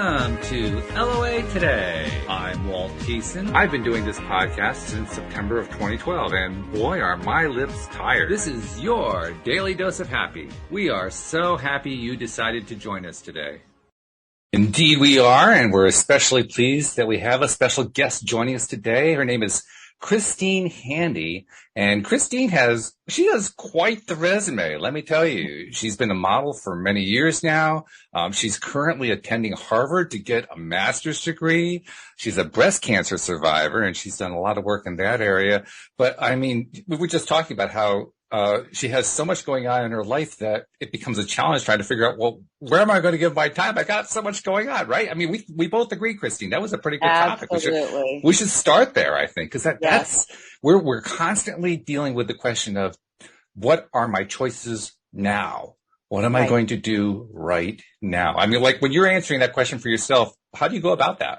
Welcome to LOA Today. I'm Walt Thiessen. I've been doing this podcast since September of 2012, and boy, are my lips tired. This is your daily dose of happy. We are so happy you decided to join us today. Indeed we are, and we're especially pleased that we have a special guest joining us today. Her name is Christine Handy, and Christine has quite the resume, let me tell you. She's been a model for many years now. She's currently attending Harvard to get a master's degree. She's a breast cancer survivor, and she's done a lot of work in that area. But I mean, we were just talking about how she has so much going on in her life that it becomes a challenge trying to figure out, well, where am I going to give my time? I got so much going on, right? I mean, we both agree, Christine. That was a pretty good topic. We should start there, I think, because that's we're constantly dealing with the question of what are my choices now? What am I going to do right now? I mean, like when you're answering that question for yourself, how do you go about that?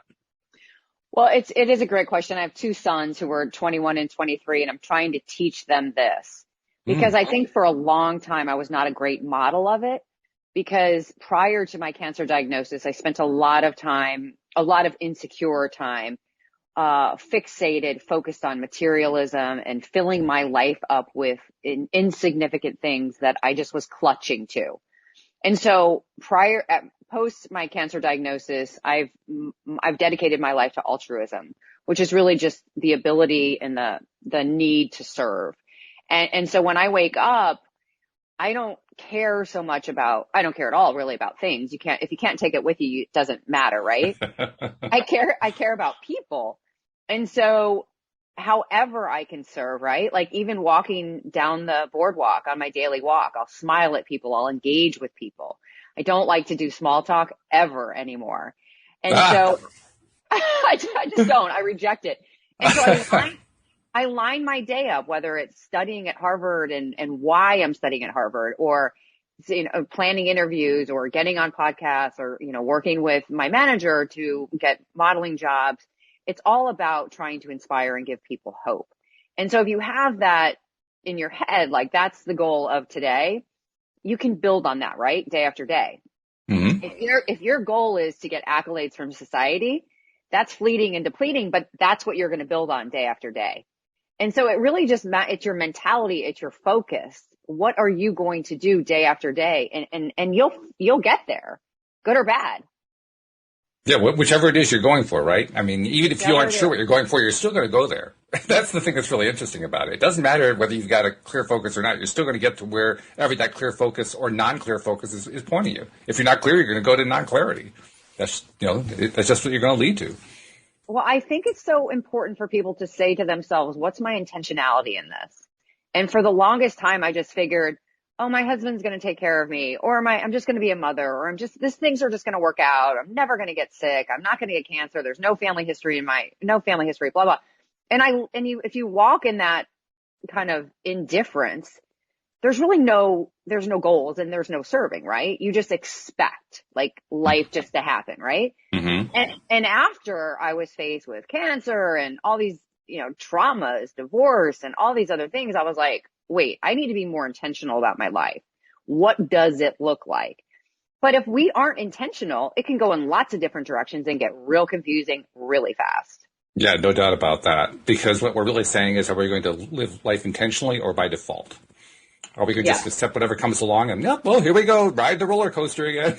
Well, it is a great question. I have two sons who are 21 and 23, and I'm trying to teach them this. Because I think for a long time, I was not a great model of it, because prior to my cancer diagnosis, I spent a lot of insecure time, focused on materialism and filling my life up with insignificant things that I just was clutching to. And so post my cancer diagnosis, I've dedicated my life to altruism, which is really just the ability and the need to serve. And so when I wake up, I don't care at all really about things. If you can't take it with you, it doesn't matter, right? I care about people. And so however I can serve, right? Like even walking down the boardwalk on my daily walk, I'll smile at people. I'll engage with people. I don't like to do small talk ever anymore. And so I just don't, I reject it. And so I line my day up, whether it's studying at Harvard and why I'm studying at Harvard, or planning interviews, or getting on podcasts, or working with my manager to get modeling jobs. It's all about trying to inspire and give people hope. And so if you have that in your head, like that's the goal of today, you can build on that, right? Day after day. Mm-hmm. If your goal is to get accolades from society, that's fleeting and depleting, but that's what you're going to build on day after day. And so it really just, it's your mentality, it's your focus. What are you going to do day after day? And you'll get there, good or bad. Yeah, whichever it is you're going for, right? I mean, even if you aren't sure what you're going for, you're still going to go there. That's the thing that's really interesting about it. It doesn't matter whether you've got a clear focus or not. You're still going to get to wherever that clear focus or non-clear focus is pointing you. If you're not clear, you're going to go to non-clarity. That's just what you're going to lead to. Well, I think it's so important for people to say to themselves, what's my intentionality in this? And for the longest time, I just figured, oh, my husband's going to take care of me, or I'm just going to be a mother, or these things are just going to work out. I'm never going to get sick. I'm not going to get cancer. There's no family history, blah, blah. If you walk in that kind of indifference, there's no goals and there's no serving, right? You just expect like life just to happen, right? Mm-hmm. And after I was faced with cancer and all these, traumas, divorce and all these other things, I was like, wait, I need to be more intentional about my life. What does it look like? But if we aren't intentional, it can go in lots of different directions and get real confusing really fast. Yeah, no doubt about that. Because what we're really saying is, are we going to live life intentionally or by default? Or we could just accept whatever comes along and, well, here we go, ride the roller coaster again.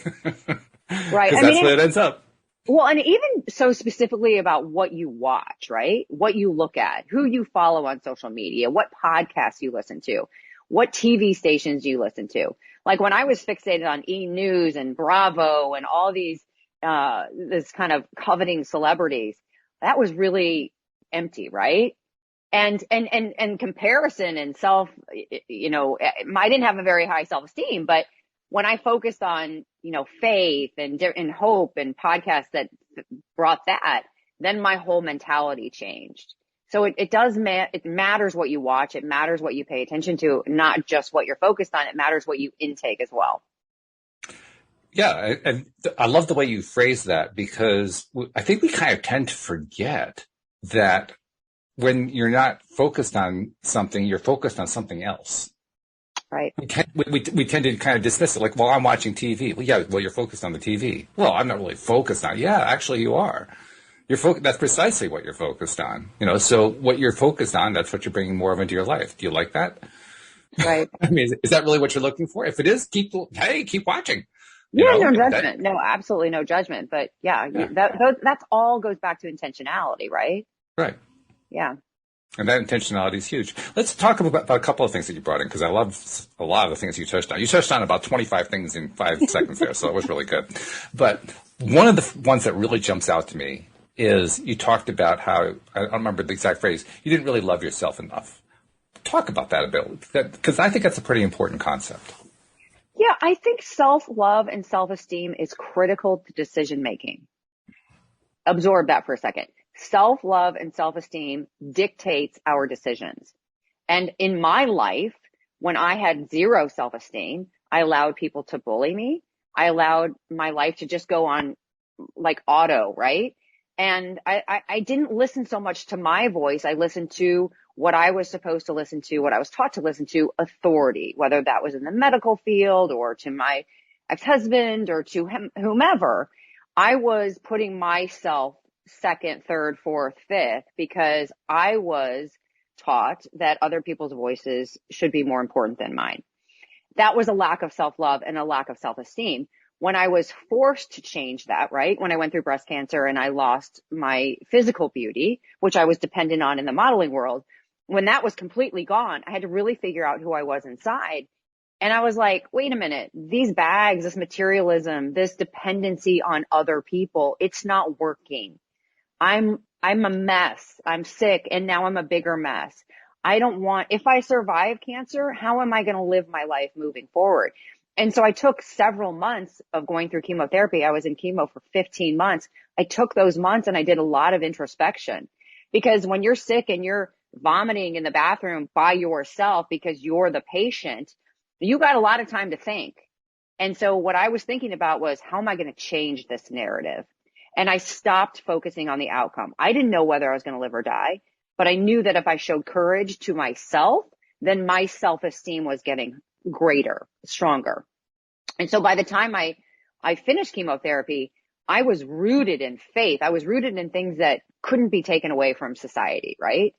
Right. Because that's where it ends up. Well, and even so specifically about what you watch, right? What you look at, who you follow on social media, what podcasts you listen to, what TV stations you listen to. Like when I was fixated on E! News and Bravo and all these, this kind of coveting celebrities, that was really empty, right? And comparison and self, I didn't have a very high self-esteem, but when I focused on, faith and hope and podcasts that brought that, then my whole mentality changed. So it matters what you watch. It matters what you pay attention to, not just what you're focused on. It matters what you intake as well. Yeah. And I love the way you phrase that, because I think we kind of tend to forget that when you're not focused on something, you're focused on something else. Right. We tend to kind of dismiss it like, well, I'm watching TV. Well, yeah, well, you're focused on the TV. Well, I'm not really focused on it. Yeah, actually you are. That's precisely what you're focused on. So what you're focused on, that's what you're bringing more of into your life. Do you like that? Right. I mean, is that really what you're looking for? If it is, keep watching. Yeah, no judgment. No, absolutely no judgment. But yeah, that's all goes back to intentionality, right? Right. Yeah. And that intentionality is huge. Let's talk about a couple of things that you brought in, because I love a lot of the things you touched on. You touched on about 25 things in 5 seconds there, so it was really good. But one of the ones that really jumps out to me is you talked about how, I don't remember the exact phrase, you didn't really love yourself enough. Talk about that a bit, because I think that's a pretty important concept. Yeah, I think self-love and self-esteem is critical to decision making. Absorb that for a second. Self-love and self-esteem dictates our decisions. And in my life, when I had zero self-esteem, I allowed people to bully me. I allowed my life to just go on like auto, right? And I didn't listen so much to my voice. I listened to what I was supposed to listen to, what I was taught to listen to, authority, whether that was in the medical field or to my ex-husband or to whomever. I was putting myself second, third, fourth, fifth, because I was taught that other people's voices should be more important than mine. That was a lack of self-love and a lack of self-esteem. When I was forced to change that, right? When I went through breast cancer and I lost my physical beauty, which I was dependent on in the modeling world, when that was completely gone, I had to really figure out who I was inside. And I was like, wait a minute, these bags, this materialism, this dependency on other people, it's not working. I'm a mess. I'm sick, and now I'm a bigger mess. If I survive cancer, how am I going to live my life moving forward? And so I took several months of going through chemotherapy. I was in chemo for 15 months. I took those months and I did a lot of introspection, because when you're sick and you're vomiting in the bathroom by yourself because you're the patient, you got a lot of time to think. And so what I was thinking about was, how am I going to change this narrative? And I stopped focusing on the outcome. I didn't know whether I was going to live or die, but I knew that if I showed courage to myself, then my self-esteem was getting greater, stronger. And so by the time I finished chemotherapy, I was rooted in faith. I was rooted in things that couldn't be taken away from society, right?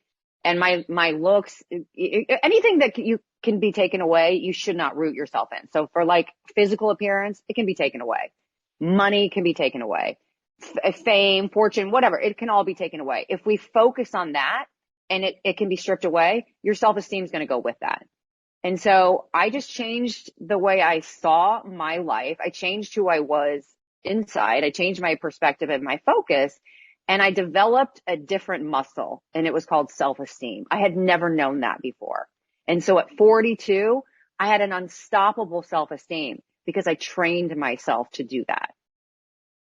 And my looks, anything that you can be taken away, you should not root yourself in. So for like physical appearance, it can be taken away. Money can be taken away. Fame, fortune, whatever, it can all be taken away. If we focus on that and it can be stripped away, your self-esteem is going to go with that. And so I just changed the way I saw my life. I changed who I was inside. I changed my perspective and my focus, and I developed a different muscle, and it was called self-esteem. I had never known that before. And so at 42, I had an unstoppable self-esteem because I trained myself to do that.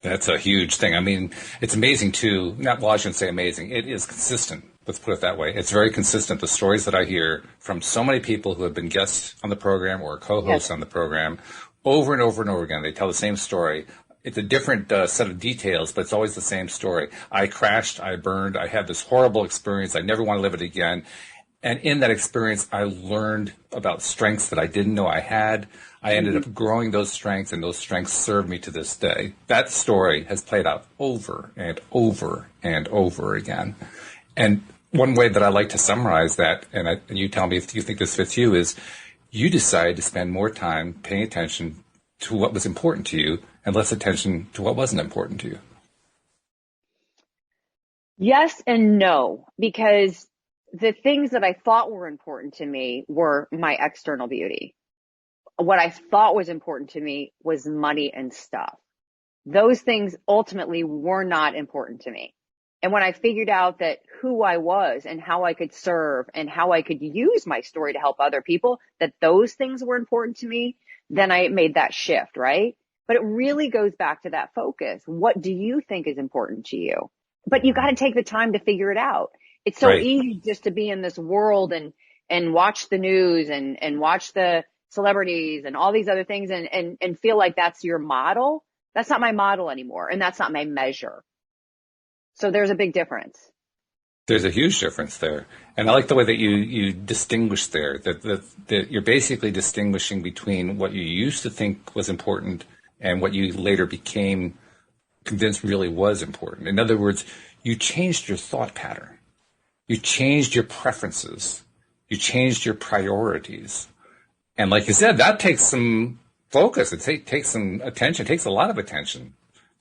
That's a huge thing. I mean, it's amazing too. Well, I shouldn't say amazing. It is consistent. Let's put it that way. It's very consistent. The stories that I hear from so many people who have been guests on the program or co-hosts on the program over and over and over again, they tell the same story. It's a different set of details, but it's always the same story. I crashed. I burned. I had this horrible experience. I never want to live it again. And in that experience, I learned about strengths that I didn't know I had. I ended up growing those strengths, and those strengths serve me to this day. That story has played out over and over and over again. And one way that I like to summarize that, and you tell me if you think this fits you, is you decided to spend more time paying attention to what was important to you and less attention to what wasn't important to you. Yes and no, because the things that I thought were important to me were my external beauty. What I thought was important to me was money and stuff. Those things ultimately were not important to me. And when I figured out that who I was and how I could serve and how I could use my story to help other people, that those things were important to me, then I made that shift, right? But it really goes back to that focus. What do you think is important to you? But you got to take the time to figure it out. It's so easy just to be in this world and watch the news and watch the celebrities and all these other things and feel like that's your model. That's not my model anymore. And that's not my measure. So there's a big difference. There's a huge difference there. And I like the way that you distinguish there, that you're basically distinguishing between what you used to think was important and what you later became convinced really was important. In other words, you changed your thought pattern. You changed your preferences. You changed your priorities. And like you said, that takes some focus. It takes some attention. It takes a lot of attention.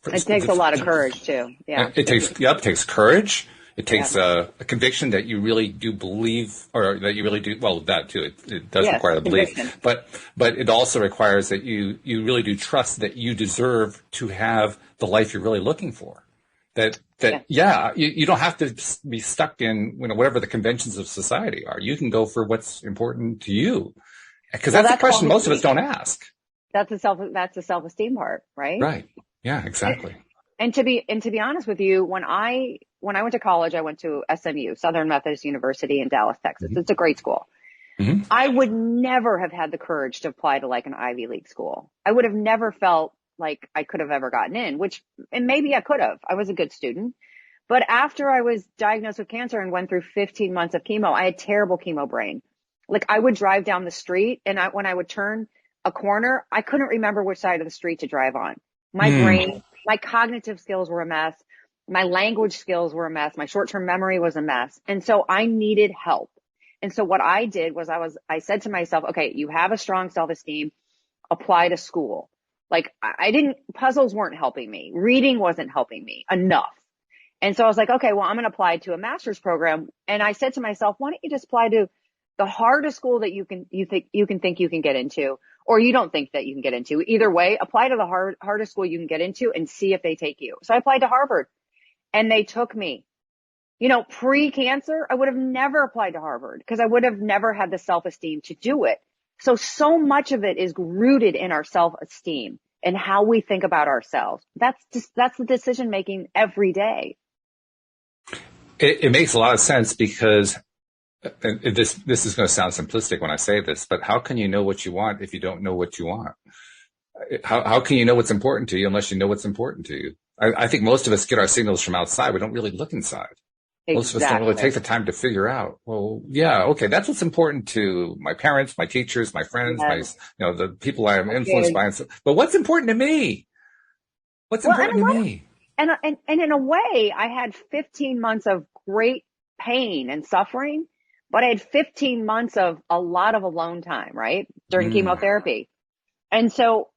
It takes a lot of courage too. Yeah. It takes courage. It takes a conviction that you really do believe, or that you really do, well, that too, it does require the belief, but it also requires that you really do trust that you deserve to have the life you're really looking for. You don't have to be stuck in, whatever the conventions of society are. You can go for what's important to you. Because that's the question most of us don't ask. That's the self-esteem part, right? Right. Yeah, exactly. And to be honest with you, when I went to college, I went to SMU, Southern Methodist University in Dallas, Texas. Mm-hmm. It's a great school. Mm-hmm. I would never have had the courage to apply to like an Ivy League school. I would have never felt like I could have ever gotten in, and maybe I could have. I was a good student. But after I was diagnosed with cancer and went through 15 months of chemo, I had terrible chemo brain. Like I would drive down the street and when I would turn a corner, I couldn't remember which side of the street to drive on. My brain, my cognitive skills were a mess. My language skills were a mess. My short-term memory was a mess. And so I needed help. And so what I did was I said to myself, okay, you have a strong self-esteem, apply to school. Like puzzles weren't helping me. Reading wasn't helping me enough. And so I was like, okay, well, I'm going to apply to a master's program. And I said to myself, why don't you just apply to the hardest school that you think you can get into, or you don't think that you can get into. Either way, apply to the hardest school you can get into and see if they take you. So I applied to Harvard and they took me. Pre-cancer, I would have never applied to Harvard because I would have never had the self-esteem to do it. So much of it is rooted in our self-esteem and how we think about ourselves. That's the decision making every day. It makes a lot of sense because this is going to sound simplistic when I say this, but how can you know what you want if you don't know what you want? How can you know what's important to you unless you know what's important to you? I think most of us get our signals from outside. We don't really look inside. Exactly. Most of us don't really take the time to figure out, well, yeah, okay, that's what's important to my parents, my teachers, my friends, the people I am influenced by. But what's important to me? What's important to me? And in a way, I had 15 months of great pain and suffering, but I had 15 months of a lot of alone time, right? During chemotherapy. And so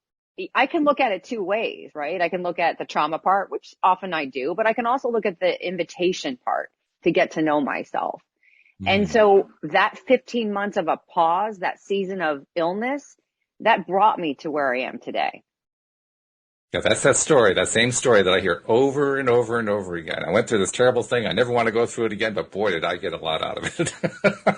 I can look at it two ways, right? I can look at the trauma part, which often I do, but I can also look at the invitation part to get to know myself. And so that 15 months of a pause, that season of illness, that brought me to where I am today. Yeah, that's that story, that same story that I hear over and over and over again. I went through this terrible thing. I never want to go through it again, but boy, did I get a lot out of it.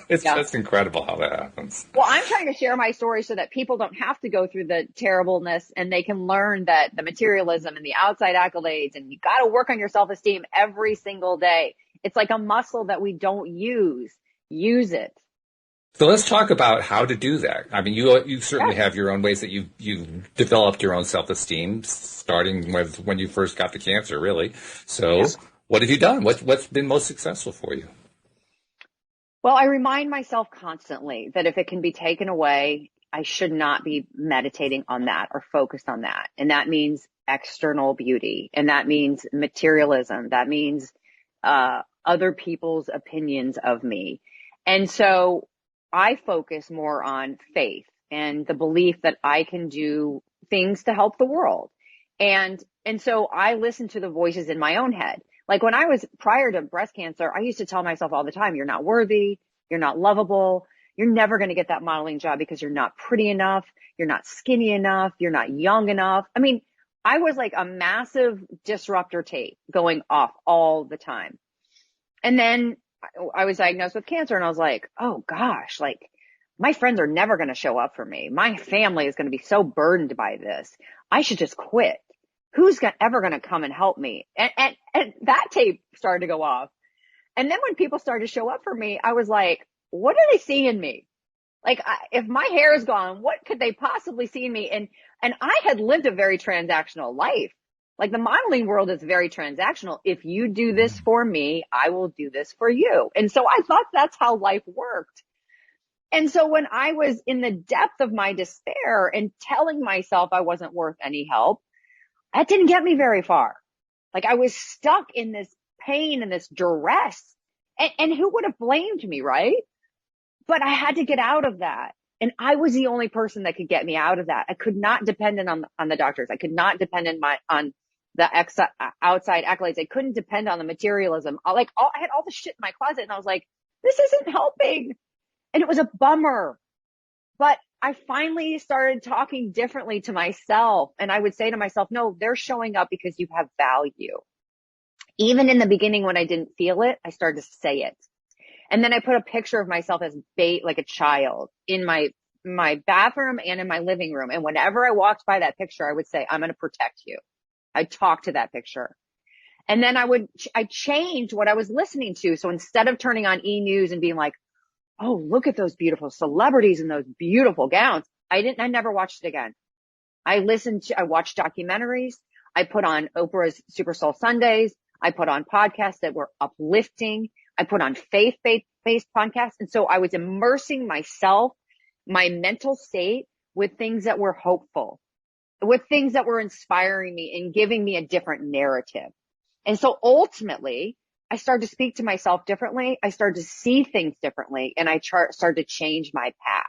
It's just incredible how that happens. Well, I'm trying to share my story so that people don't have to go through the terribleness and they can learn that the materialism and the outside accolades, and you got to work on your self-esteem every single day. It's like a muscle that we don't use. Use it. So let's talk about how to do that. I mean, you certainly have your own ways that you've developed your own self-esteem, starting with when you first got the cancer, really. So what have you done? What's been most successful for you? Well, I remind myself constantly that if it can be taken away, I should not be meditating on that or focused on that. And that means external beauty. And that means materialism. That means other people's opinions of me. And so I focus more on faith and the belief that I can do things to help the world. And so I listen to the voices in my own head. Like when I was prior to breast cancer, I used to tell myself all the time, you're not worthy, you're not lovable, you're never going to get that modeling job because you're not pretty enough, you're not skinny enough, you're not young enough. I mean, I was like a massive disruptor tape going off all the time. And then I was diagnosed with cancer and I was like, oh gosh, like my friends are never going to show up for me. My family is going to be so burdened by this. I should just quit. Who's ever going to come and help me? And that tape started to go off. And then when people started to show up for me, I was like, what do they see in me? Like, if my hair is gone, what could they possibly see in me? And I had lived a very transactional life. Like the modeling world is very transactional. If you do this for me, I will do this for you. And so I thought that's how life worked. And so when I was in the depth of my despair and telling myself I wasn't worth any help, that didn't get me very far. Like I was stuck in this pain and this duress. And who would have blamed me, right? But I had to get out of that. And I was the only person that could get me out of that. I could not depend on the doctors. I could not depend on the outside accolades. I couldn't depend on the materialism. I had all the shit in my closet and I was like, this isn't helping. And it was a bummer. But I finally started talking differently to myself. And I would say to myself, no, they're showing up because you have value. Even in the beginning when I didn't feel it, I started to say it. And then I put a picture of myself as bait, like a child, in my bathroom and in my living room. And whenever I walked by that picture, I would say, I'm going to protect you. I'd talk to that picture. And then I changed what I was listening to. So instead of turning on E! News and being like, oh, look at those beautiful celebrities in those beautiful gowns, I never watched it again. I watched documentaries. I put on Oprah's Super Soul Sundays. I put on podcasts that were uplifting. I put on faith-based podcasts. And so I was immersing myself, my mental state, with things that were hopeful, with things that were inspiring me and giving me a different narrative. And so ultimately, I started to speak to myself differently. I started to see things differently, and I started to change my path.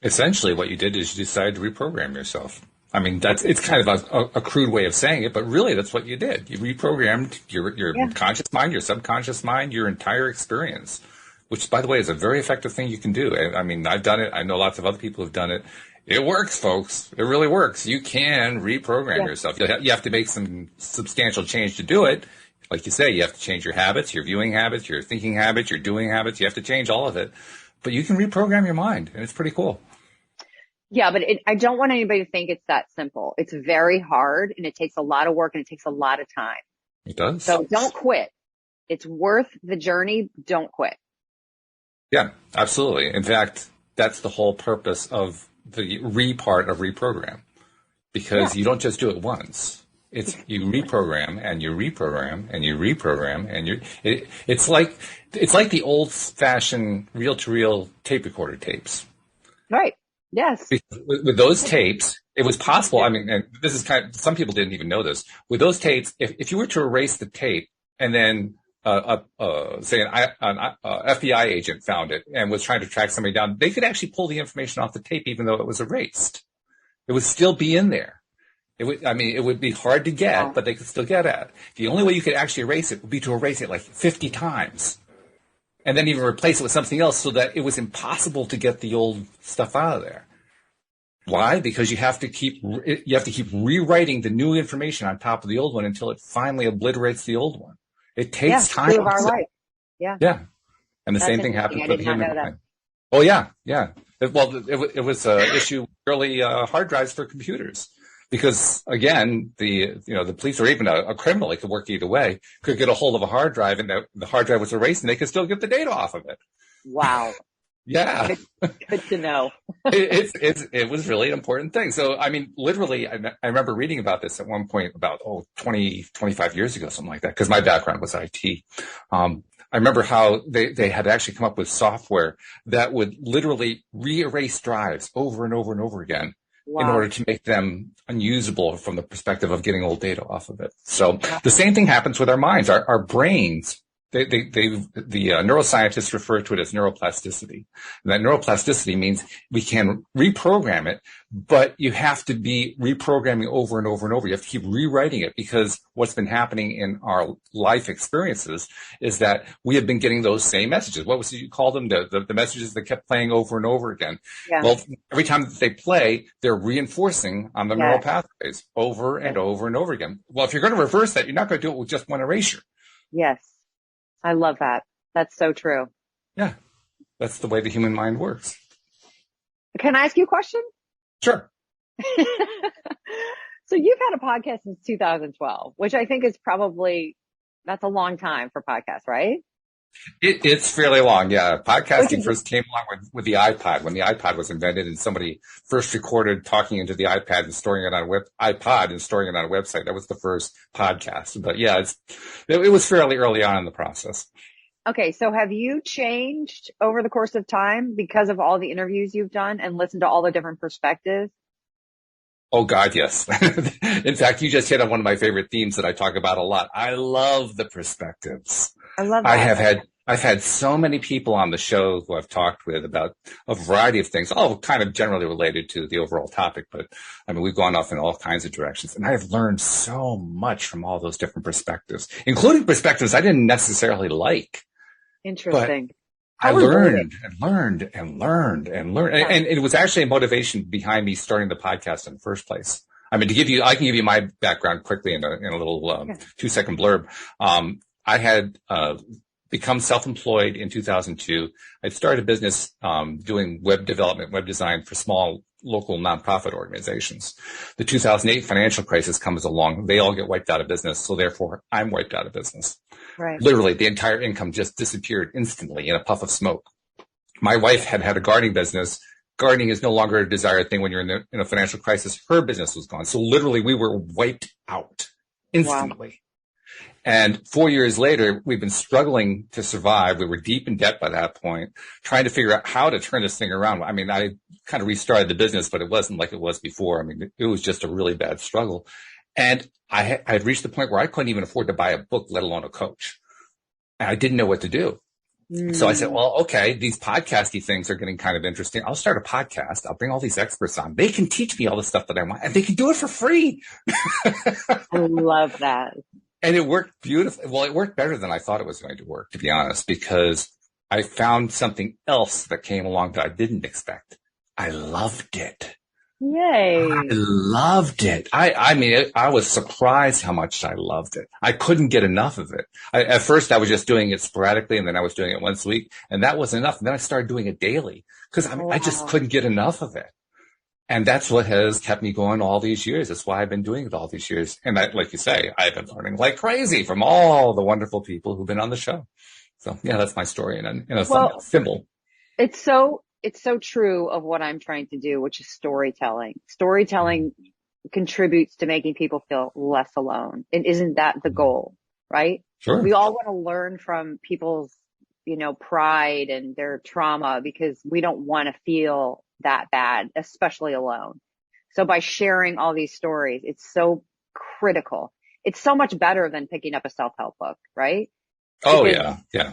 Essentially, what you did is you decided to reprogram yourself. I mean, it's kind of a crude way of saying it, but really that's what you did. You reprogrammed your conscious mind, your subconscious mind, your entire experience, which, by the way, is a very effective thing you can do. I mean, I've done it. I know lots of other people have done it. It works, folks. It really works. You can reprogram yourself. You have to make some substantial change to do it. Like you say, you have to change your habits, your viewing habits, your thinking habits, your doing habits. You have to change all of it. But you can reprogram your mind, and it's pretty cool. Yeah, but I don't want anybody to think it's that simple. It's very hard, and it takes a lot of work, and it takes a lot of time. It does. So don't quit. It's worth the journey. Don't quit. Yeah, absolutely. In fact, that's the whole purpose of the part of reprogram, because you don't just do it once. It's you reprogram and you reprogram and you reprogram and it's like the old fashioned reel to reel tape recorder tapes. Right. Yes. With those tapes, it was possible. I mean, and this is some people didn't even know this. With those tapes, if you were to erase the tape and then say an FBI agent found it and was trying to track somebody down, they could actually pull the information off the tape even though it was erased. It would still be in there. It would be hard to get, but they could still get at it. The only way you could actually erase it would be to erase it like 50 times. And then even replace it with something else so that it was impossible to get the old stuff out of there. Why? Because you have to keep rewriting the new information on top of the old one until it finally obliterates the old one. It takes time. Of our life. Yeah. Yeah. And the same thing happens with the human mind. Oh yeah. Yeah. It was an issue with early hard drives for computers. Because again, the police or even a criminal, it could work either way, could get a hold of a hard drive and the hard drive was erased and they could still get the data off of it. Wow. Yeah. Good to know. It was really an important thing. So, I mean, literally, I remember reading about this at one point about, 20, 25 years ago, something like that, because my background was IT. I remember how they had actually come up with software that would literally re-erase drives over and over and over again. Wow. In order to make them unusable from the perspective of getting old data off of it. So the same thing happens with our minds. Our brains, the neuroscientists refer to it as neuroplasticity. And that neuroplasticity means we can reprogram it, but you have to be reprogramming over and over and over. You have to keep rewriting it because what's been happening in our life experiences is that we have been getting those same messages. What was it you call them? The messages that kept playing over and over again. Yeah. Well, every time that they play, they're reinforcing on the neural pathways over and over and over again. Well, if you're going to reverse that, you're not going to do it with just one erasure. Yes. I love that. That's so true. Yeah. That's the way the human mind works. Can I ask you a question? Sure. So you've had a podcast since 2012, which I think is that's a long time for podcasts, right? It's fairly long, yeah. Which Podcasting is first came along with the iPod, when the iPod was invented and somebody first recorded talking into the iPad and storing it on iPod and storing it on a website. That was the first podcast. But yeah, it was fairly early on in the process. okay. So have you changed over the course of time because of all the interviews you've done and listened to all the different perspectives? Oh God, yes. In fact, you just hit on one of my favorite themes that I talk about a lot. I love the perspectives. I love I that. have had I've had so many people on the show who I've talked with about a variety of things, all kind of generally related to the overall topic. But I mean, we've gone off in all kinds of directions, and I have learned so much from all those different perspectives, including perspectives I didn't necessarily like. But Interesting. I How rewarding. learned and learned and learned and learned. Yeah. And it was actually a motivation behind me starting the podcast in the first place. I mean, I can give you my background quickly in a little Yeah. 2-second blurb. I had become self-employed in 2002. I'd started a business doing web development, web design for small local nonprofit organizations. The 2008 financial crisis comes along. They all get wiped out of business. So therefore, I'm wiped out of business. Right. Literally, the entire income just disappeared instantly in a puff of smoke. My wife had a gardening business. Gardening is no longer a desired thing when you're in a financial crisis. Her business was gone. So literally, we were wiped out Wow. instantly. And 4 years later, we've been struggling to survive. We were deep in debt by that point, trying to figure out how to turn this thing around. I mean, I kind of restarted the business, but it wasn't like it was before. I mean, it was just a really bad struggle. And I had reached the point where I couldn't even afford to buy a book, let alone a coach. And I didn't know what to do. So I said, well, okay, these podcasty things are getting kind of interesting. I'll start a podcast. I'll bring all these experts on. They can teach me all the stuff that I want, and they can do it for free. I love that. And it worked beautifully. Well, it worked better than I thought it was going to work, to be honest, because I found something else that came along that I didn't expect. I loved it. Yay. I loved it. I mean, I was surprised how much I loved it. I couldn't get enough of it. At first, I was just doing it sporadically, and then I was doing it once a week, and that wasn't enough. And then I started doing it daily because I just couldn't get enough of it. And that's what has kept me going all these years. That's why I've been doing it all these years. And like you say, I've been learning like crazy from all the wonderful people who've been on the show. So yeah, that's my story in a symbol. It's so true of what I'm trying to do, which is storytelling. Storytelling contributes to making people feel less alone. And isn't that the goal, right? Sure. We all want to learn from people's, pride and their trauma because we don't want to feel that bad, especially alone. So by sharing all these stories, it's so critical. It's so much better than picking up a self-help book, right? Oh, Because yeah.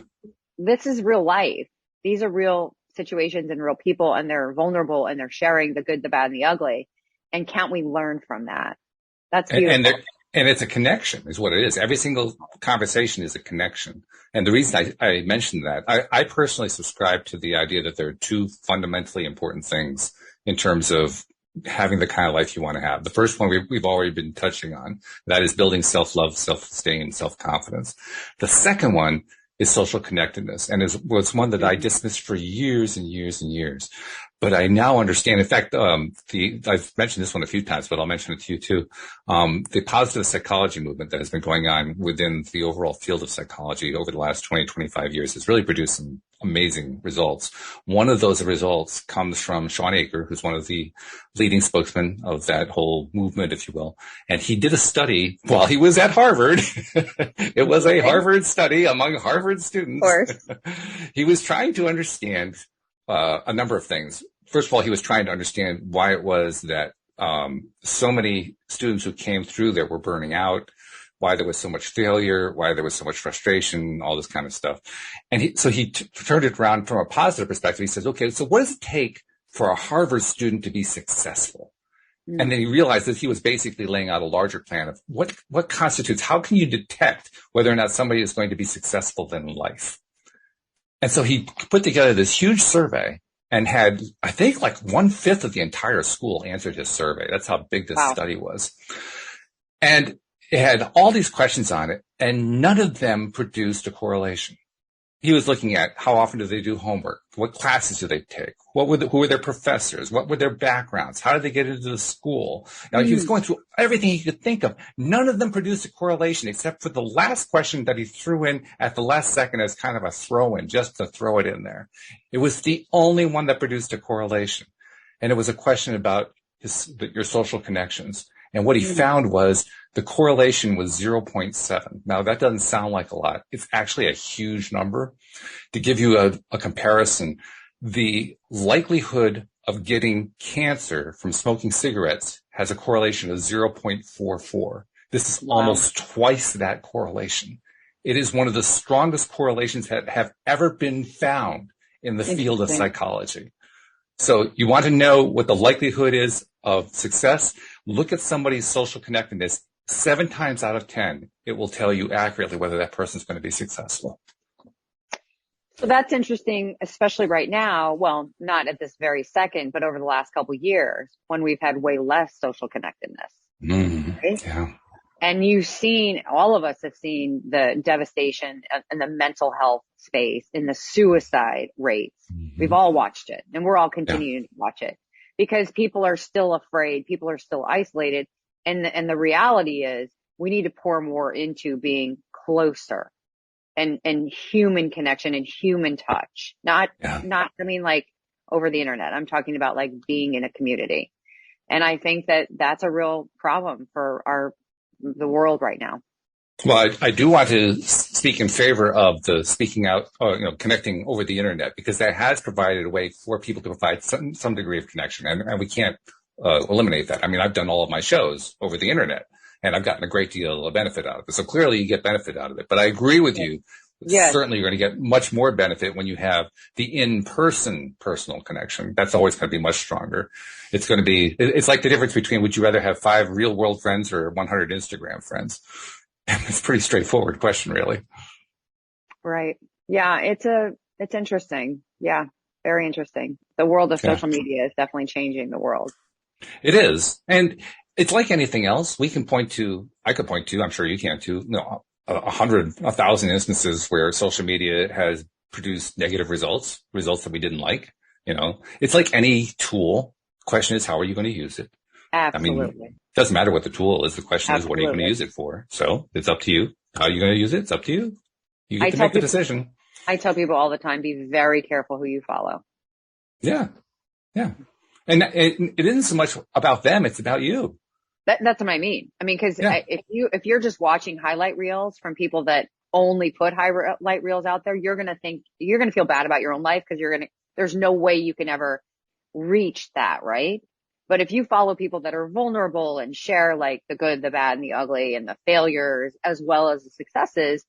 this is real life. These are real situations and real people, and they're vulnerable and they're sharing the good, the bad, and the ugly. And can't we learn from that? That's beautiful. And it's a connection is what it is. Every single conversation is a connection. And the reason I mentioned that, I personally subscribe to the idea that there are two fundamentally important things in terms of having the kind of life you want to have. The first one we've already been touching on, that is building self-love, self-esteem, self-confidence. The second one is social connectedness, and was one that I dismissed for years and years and years. But I now understand. In fact, I've mentioned this one a few times, but I'll mention it to you too. The positive psychology movement that has been going on within the overall field of psychology over the last 20, 25 years has really produced some amazing results. One of those results comes from Shawn Achor, who's one of the leading spokesmen of that whole movement, if you will. And he did a study while he was at Harvard. It was a Harvard study among Harvard students. Of course. He was trying to understand a number of things. First of all, he was trying to understand why it was that so many students who came through there were burning out, why there was so much failure, why there was so much frustration, all this kind of stuff. And he turned it around from a positive perspective. He says, okay, so what does it take for a Harvard student to be successful? Mm. And then he realized that he was basically laying out a larger plan of what constitutes, how can you detect whether or not somebody is going to be successful in life? And so he put together this huge survey and had, I think, like 1/5 of the entire school answered his survey. That's how big this study was. And it had all these questions on it, and none of them produced a correlation. He was looking at how often do they do homework? What classes do they take? Who were their professors? What were their backgrounds? How did they get into the school? Now, he was going through everything he could think of. None of them produced a correlation except for the last question that he threw in at the last second as kind of a throw-in, just to throw it in there. It was the only one that produced a correlation. And it was a question about your social connections. And what he found was the correlation was 0.7. Now, that doesn't sound like a lot. It's actually a huge number. To give you a comparison, the likelihood of getting cancer from smoking cigarettes has a correlation of 0.44. This is almost twice that correlation. It is one of the strongest correlations that have ever been found in the field of psychology. So you want to know what the likelihood is of success? Look at somebody's social connectedness. 7 times out of 10, it will tell you accurately whether that person's going to be successful. So that's interesting, especially right now. Well, not at this very second, but over the last couple of years when we've had way less social connectedness. Right? Yeah. And all of us have seen the devastation in the mental health space, in the suicide rates. We've all watched it, and we're all continuing to watch it because people are still afraid. People are still isolated. And the reality is we need to pour more into being closer and human connection and human touch. Not, I mean, like over the internet. I'm talking about like being in a community. And I think that that's a real problem for the world right now. Well, I do want to speak in favor of the speaking out, connecting over the internet, because that has provided a way for people to provide some degree of connection, and we can't eliminate that. I mean, I've done all of my shows over the internet, and I've gotten a great deal of benefit out of it. So clearly, you get benefit out of it. But I agree with you. Yes. Certainly, you're going to get much more benefit when you have the in-person personal connection. That's always going to be much stronger. It's like the difference between would you rather have 5 real-world friends or 100 Instagram friends? It's a pretty straightforward question, really. Right. Yeah, it's interesting. Yeah, very interesting. The world of social media is definitely changing the world. It is. And it's like anything else. I could point to, I'm sure you can too, 100, 1,000 instances where social media has produced negative results that we didn't like. It's like any tool. Question is, how are you going to use it? Absolutely. I mean, it doesn't matter what the tool is. The question is, what are you going to use it for? So it's up to you. How are you going to use it? It's up to you. You get to make the decision. I tell people all the time, be very careful who you follow. Yeah. Yeah. And it isn't so much about them. It's about you. That's what I mean. I mean, cause if you're just watching highlight reels from people that only put highlight reels out there, you're going to feel bad about your own life because there's no way you can ever reach that. Right. But if you follow people that are vulnerable and share like the good, the bad, and the ugly and the failures as well as the successes,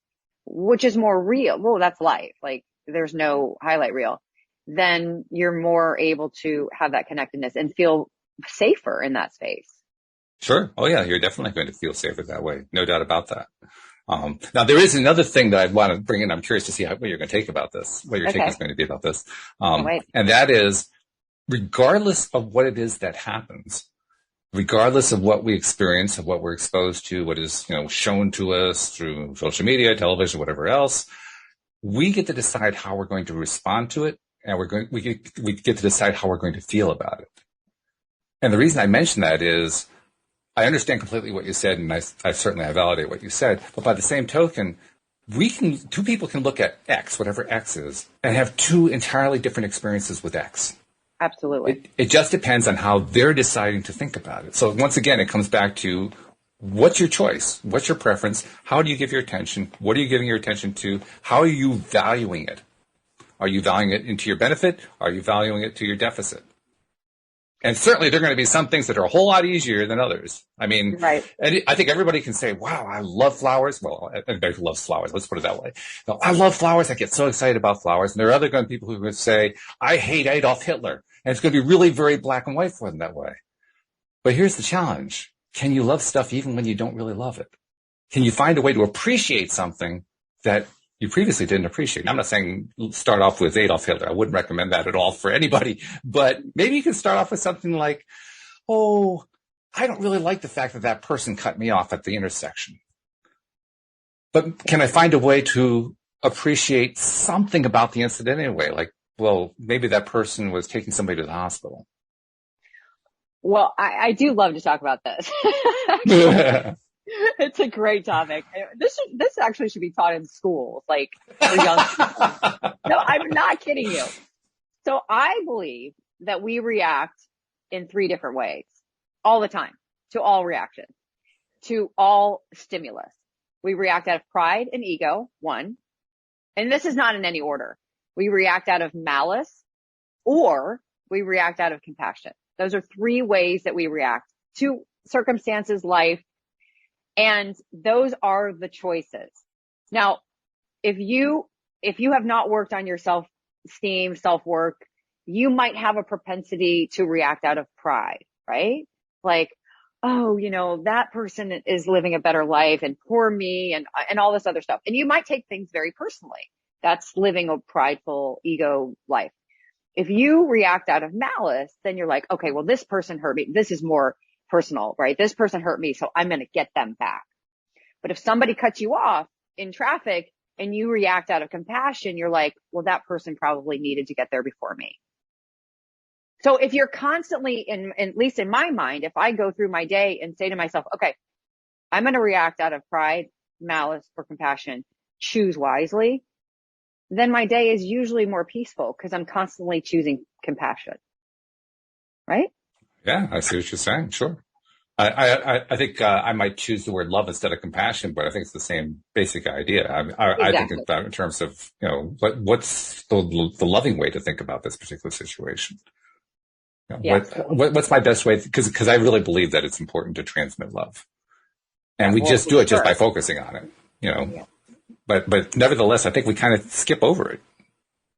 which is more real. Well, that's life. Like there's no highlight reel. Then you're more able to have that connectedness and feel safer in that space. Sure. Oh yeah. You're definitely going to feel safer that way. No doubt about that. Now there is another thing that I want to bring in. I'm curious to see what you're going to take about this, what your take is going to be about this. And that is, regardless of what it is that happens, regardless of what we experience, of what we're exposed to, what is, shown to us through social media, television, whatever else, we get to decide how we're going to respond to it. And we get to decide how we're going to feel about it. And the reason I mention that is I understand completely what you said, and I certainly validate what you said. But by the same token, two people can look at X, whatever X is, and have 2 entirely different experiences with X. Absolutely. It just depends on how they're deciding to think about it. So once again, it comes back to what's your choice? What's your preference? How do you give your attention? What are you giving your attention to? How are you valuing it? Are you valuing it into your benefit? Are you valuing it to your deficit? And certainly there are going to be some things that are a whole lot easier than others. I mean, right. And I think everybody can say, wow, I love flowers. Well, everybody loves flowers. Let's put it that way. No, I love flowers. I get so excited about flowers. And there are other people who are going to say, I hate Adolf Hitler. And it's going to be really very black and white for them that way. But here's the challenge. Can you love stuff even when you don't really love it? Can you find a way to appreciate something that you previously didn't appreciate? And I'm not saying start off with Adolf Hitler. I wouldn't recommend that at all for anybody. But maybe you can start off with something like, oh, I don't really like the fact that person cut me off at the intersection. But can I find a way to appreciate something about the incident anyway. Like, well, maybe that person was taking somebody to the hospital. Well, I do love to talk about this. Yeah. It's a great topic. This actually should be taught in schools, like for young people. No, I'm not kidding you. So I believe that we react in 3 different ways all the time to all reactions, to all stimulus. We react out of pride and ego, 1. And this is not in any order. We react out of malice, or we react out of compassion. Those are 3 ways that we react to circumstances, life, and those are the choices. Now, if you have not worked on your self-esteem, self-work, you might have a propensity to react out of pride, right? Like, oh, that person is living a better life and poor me and all this other stuff. And you might take things very personally. That's living a prideful ego life. If you react out of malice, then you're like, okay, well, this person hurt me. This is more personal, right? This person hurt me, so I'm going to get them back. But if somebody cuts you off in traffic and you react out of compassion, you're like, well, that person probably needed to get there before me. So if you're constantly, at least in my mind, if I go through my day and say to myself, okay, I'm going to react out of pride, malice, or compassion, choose wisely, then my day is usually more peaceful because I'm constantly choosing compassion. Right? Yeah, I see what you're saying. Sure. I think I might choose the word love instead of compassion, but I think it's the same basic idea. I think about in terms of, what's the loving way to think about this particular situation? What's my best way? Because I really believe that it's important to transmit love, and we just do it just by focusing on it. Yeah. But nevertheless, I think we kind of skip over it.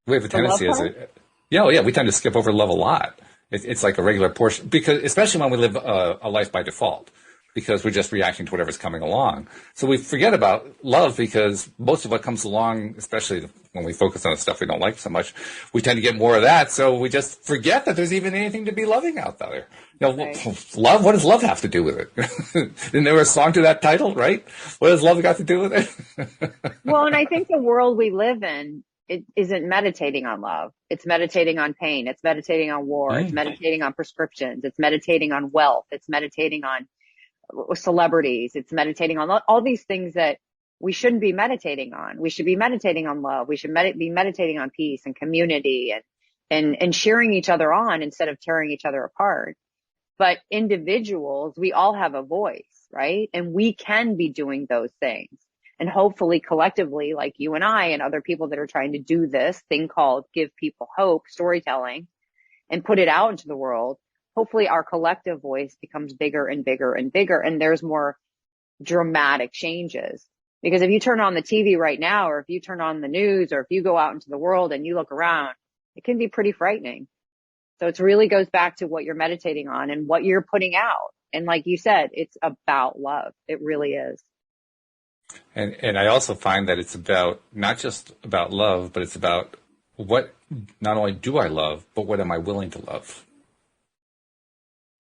We have a tendency we tend to skip over love a lot. It's like a regular portion, because especially when we live a life by default, because we're just reacting to whatever's coming along. So we forget about love, because most of what comes along, especially when we focus on the stuff we don't like so much, we tend to get more of that. So we just forget that there's even anything to be loving out there. Love, what does love have to do with it? Isn't there a song to that title, right? What does love got to do with it? Well, and I think the world we live in, it isn't meditating on love. It's meditating on pain. It's meditating on war. It's meditating on prescriptions. It's meditating on wealth. It's meditating on celebrities. It's meditating on all these things that we shouldn't be meditating on. We should be meditating on love. We should be meditating on peace and community and cheering each other on instead of tearing each other apart. But individuals, we all have a voice, right? And we can be doing those things. And hopefully collectively, like you and I and other people that are trying to do this thing called give people hope, storytelling, and put it out into the world, hopefully our collective voice becomes bigger and bigger and bigger, and there's more dramatic changes. Because if you turn on the TV right now, or if you turn on the news, or if you go out into the world and you look around, it can be pretty frightening. So it really goes back to what you're meditating on and what you're putting out. And like you said, it's about love. It really is. And I also find that it's about not just about love, but it's about what not only do I love, but what am I willing to love?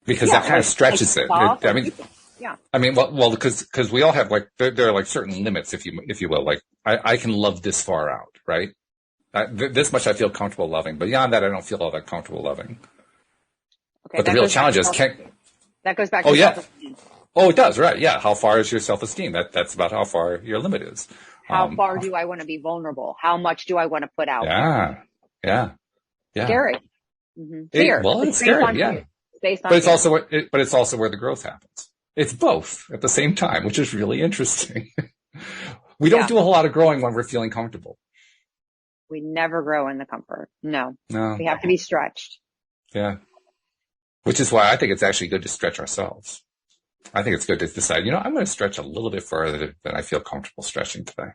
Because that kind of stretches it. Because we all have there are certain limits, if you will. Like I can love this far out, right? This much I feel comfortable loving. Beyond that, I don't feel all that comfortable loving. Okay, but the real challenge is that goes back to self-esteem. Oh, it does, right? Yeah. How far is your self-esteem? That's about how far your limit is. How far do I want to be vulnerable? How much do I want to put out? Yeah. Scary. Mm-hmm. Fear. It's scary. Yeah. But it's also where the growth happens. It's both at the same time, which is really interesting. We don't do a whole lot of growing when we're feeling comfortable. We never grow in the comfort. No. We have to be stretched. Yeah. Which is why I think it's actually good to stretch ourselves. I think it's good to decide, I'm going to stretch a little bit further than I feel comfortable stretching today.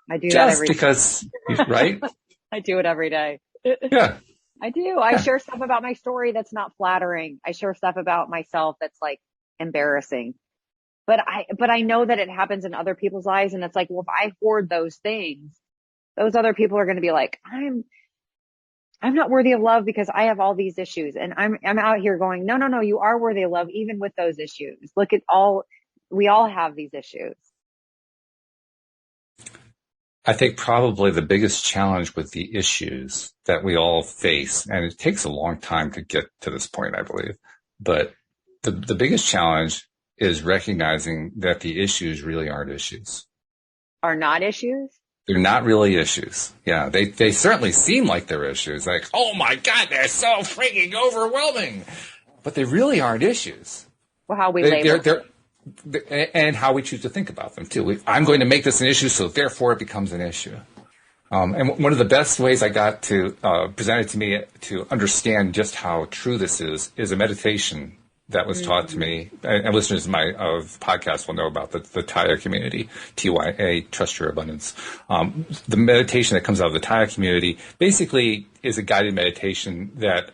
I do that every day. Just because, right? I do it every day. Yeah. I do. I share stuff about my story that's not flattering. I share stuff about myself that's embarrassing. But I know that it happens in other people's lives, and it's like, well, if I hoard those things, those other people are going to be like, I'm not worthy of love because I have all these issues, and I'm out here going, no, you are worthy of love even with those issues. We all have these issues. I think probably the biggest challenge with the issues that we all face, and it takes a long time to get to this point, I believe, but the biggest challenge is recognizing that the issues really aren't issues. Are not issues? They're not really issues. Yeah, they certainly seem like they're issues. Like, oh my God, they're so freaking overwhelming. But they really aren't issues. Well, how we label. And how we choose to think about them too. I'm going to make this an issue, so therefore it becomes an issue. And one of the best ways I got to presented to me to understand just how true this is a meditation that was taught to me. And listeners of podcasts will know about the Taya community, TYA, Trust Your Abundance. The meditation that comes out of the Taya community basically is a guided meditation that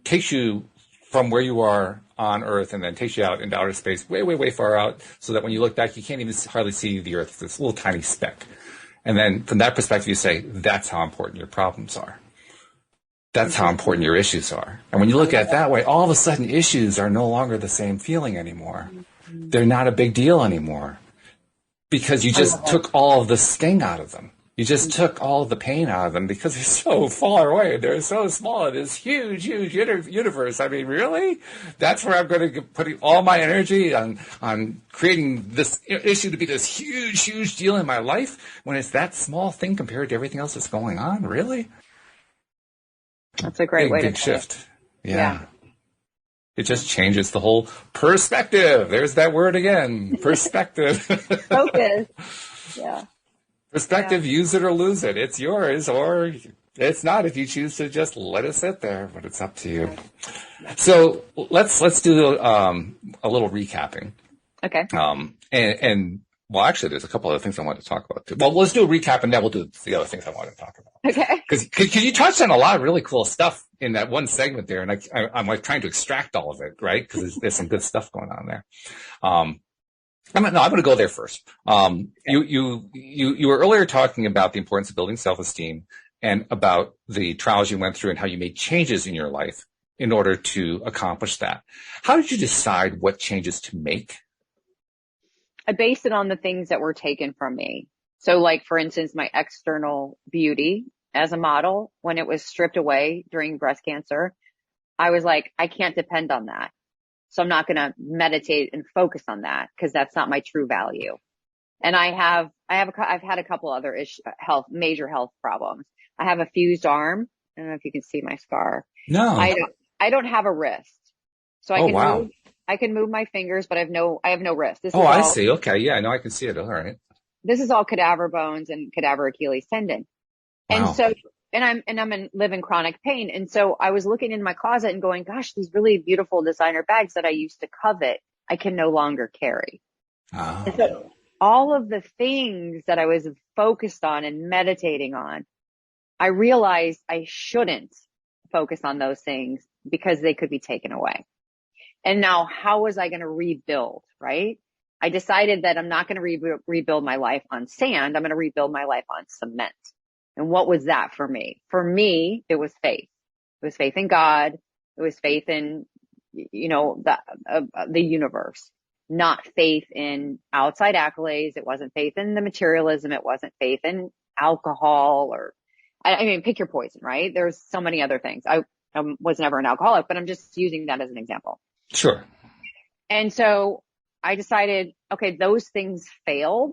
takes you from where you are on Earth and then takes you out into outer space, way, way, way far out, so that when you look back, you can't even hardly see the Earth. It's this little tiny speck. And then from that perspective, you say, that's how important your problems are. That's how important your issues are. And when you look at it that way, all of a sudden issues are no longer the same feeling anymore. They're not a big deal anymore because you just took all of the sting out of them. You just took all of the pain out of them because they're so far away. They're so small in this huge, huge universe. I mean, really? That's where I'm going to put all my energy on creating this issue to be this huge, huge deal in my life when it's that small thing compared to everything else that's going on? Really? That's a great way to shift. Yeah. It just changes the whole perspective. There's that word again. Perspective. Focus. Yeah. Perspective, use it or lose it. It's yours or it's not if you choose to just let it sit there, but it's up to you. So let's do a little recapping. Okay. And well, actually, there's a couple other things I want to talk about too. Well, let's do a recap and then we'll do the other things I want to talk about. Okay. Because you touched on a lot of really cool stuff in that one segment there, and I'm like trying to extract all of it, right? Because there's some good stuff going on there. I'm going to go there first. You were earlier talking about the importance of building self-esteem and about the trials you went through and how you made changes in your life in order to accomplish that. How did you decide what changes to make? I based it on the things that were taken from me. So like, for instance, my external beauty as a model, when it was stripped away during breast cancer, I was like, I can't depend on that. So I'm not going to meditate and focus on that because that's not my true value. And I've had a couple other major health problems. I have a fused arm. I don't know if you can see my scar. No, I don't have a wrist. So I can move my fingers, but I have no wrist. I see. Okay. Yeah, I know I can see it. All right. This is all cadaver bones and cadaver Achilles tendon. Wow. And so, live in chronic pain. And so I was looking in my closet and going, gosh, these really beautiful designer bags that I used to covet, I can no longer carry. Oh. And so all of the things that I was focused on and meditating on, I realized I shouldn't focus on those things because they could be taken away. And now how was I going to rebuild, right? I decided that I'm not going to rebuild my life on sand. I'm going to rebuild my life on cement. And what was that for me? For me, it was faith. It was faith in God. It was faith in, the universe, not faith in outside accolades. It wasn't faith in the materialism. It wasn't faith in alcohol pick your poison, right? There's so many other things. I was never an alcoholic, but I'm just using that as an example. Sure. And so I decided, okay, those things failed.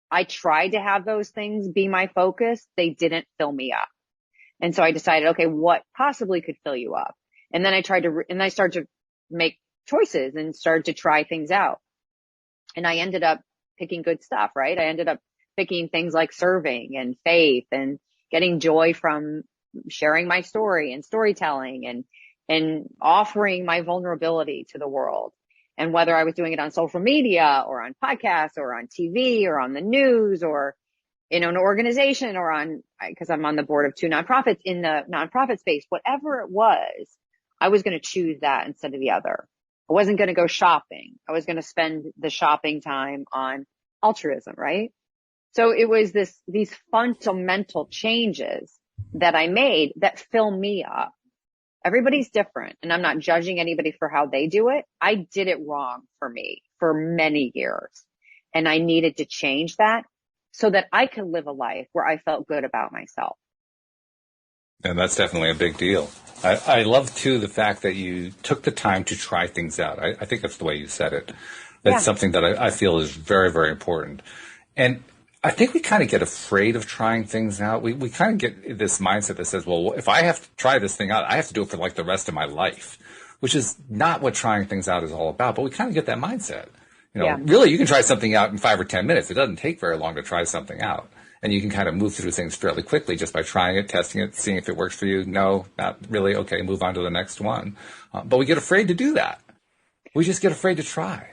I tried to have those things be my focus. They didn't fill me up. And so I decided, okay, what possibly could fill you up? And then I started to make choices and started to try things out. And I ended up picking good stuff, right? I ended up picking things like serving and faith and getting joy from sharing my story and storytelling and offering my vulnerability to the world. And whether I was doing it on social media or on podcasts or on TV or on the news or in an organization or because I'm on the board of 2 nonprofits in the nonprofit space, whatever it was, I was going to choose that instead of the other. I wasn't going to go shopping. I was going to spend the shopping time on altruism, right? So it was these fundamental changes that I made that fill me up. Everybody's different, and I'm not judging anybody for how they do it. I did it wrong for me for many years, and I needed to change that so that I could live a life where I felt good about myself. And that's definitely a big deal. I love, too, the fact that you took the time to try things out. I think that's the way you said it. That's something that I feel is very, very important. And I think we kind of get afraid of trying things out. We kind of get this mindset that says, well, if I have to try this thing out, I have to do it for like the rest of my life, which is not what trying things out is all about. But we kind of get that mindset. Really, you can try something out in 5 or 10 minutes. It doesn't take very long to try something out. And you can kind of move through things fairly quickly just by trying it, testing it, seeing if it works for you. No, not really. Okay, move on to the next one. But we get afraid to do that. We just get afraid to try.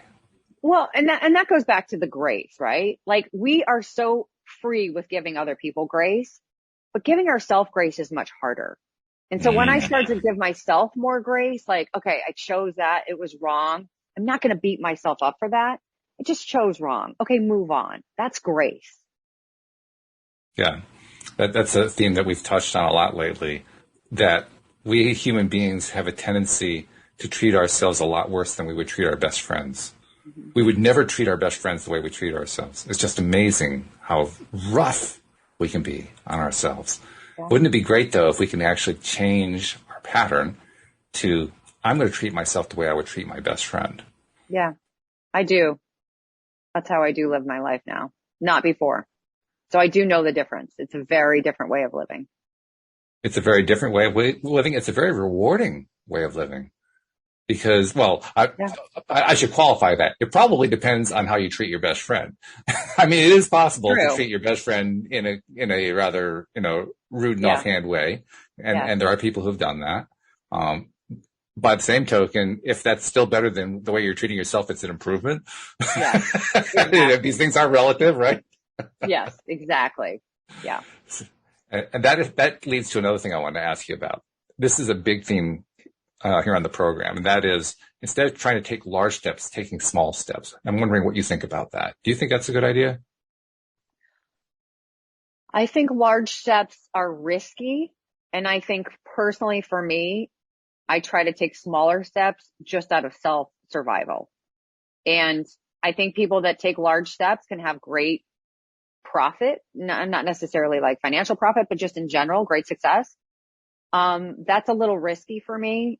Well, and that goes back to the grace, right? Like, we are so free with giving other people grace, but giving ourselves grace is much harder. And so when I start to give myself more grace, like, okay, I chose that. It was wrong. I'm not going to beat myself up for that. I just chose wrong. Okay, move on. That's grace. Yeah, that's a theme that we've touched on a lot lately, that we human beings have a tendency to treat ourselves a lot worse than we would treat our best friends. Mm-hmm. We would never treat our best friends the way we treat ourselves. It's just amazing how rough we can be on ourselves. Yeah. Wouldn't it be great, though, if we can actually change our pattern to, I'm going to treat myself the way I would treat my best friend? Yeah, I do. That's how I do live my life now, not before. So I do know the difference. It's a very different way of living. It's a very different way of living. It's a very rewarding way of living because, well, I should qualify that. It probably depends on how you treat your best friend. I mean, it is possible to treat your best friend in a rather, rude and offhand way. And there are people who've done that. By the same token, if that's still better than the way you're treating yourself, it's an improvement. Yeah. Exactly. These things are relative, right? Yes, exactly. Yeah. And that leads to another thing I wanted to ask you about. This is a big theme here on the program, and that is, instead of trying to take large steps, taking small steps. I'm wondering what you think about that. Do you think that's a good idea? I think large steps are risky, and I think personally for me, I try to take smaller steps just out of self-survival. And I think people that take large steps can have great profit, not necessarily like financial profit, but just in general, great success. That's a little risky for me,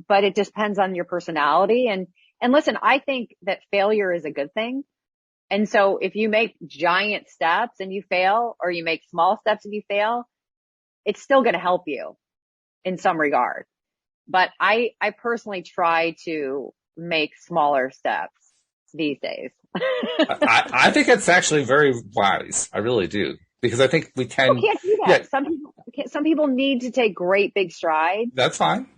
but it depends on your personality. And listen, I think that failure is a good thing. And so if you make giant steps and you fail, or you make small steps and you fail, it's still going to help you in some regard. But I personally try to make smaller steps these days. I think it's actually very wise. I really do. Because I think we tend... You can't do that. Yeah. Some people need to take great big strides. That's fine.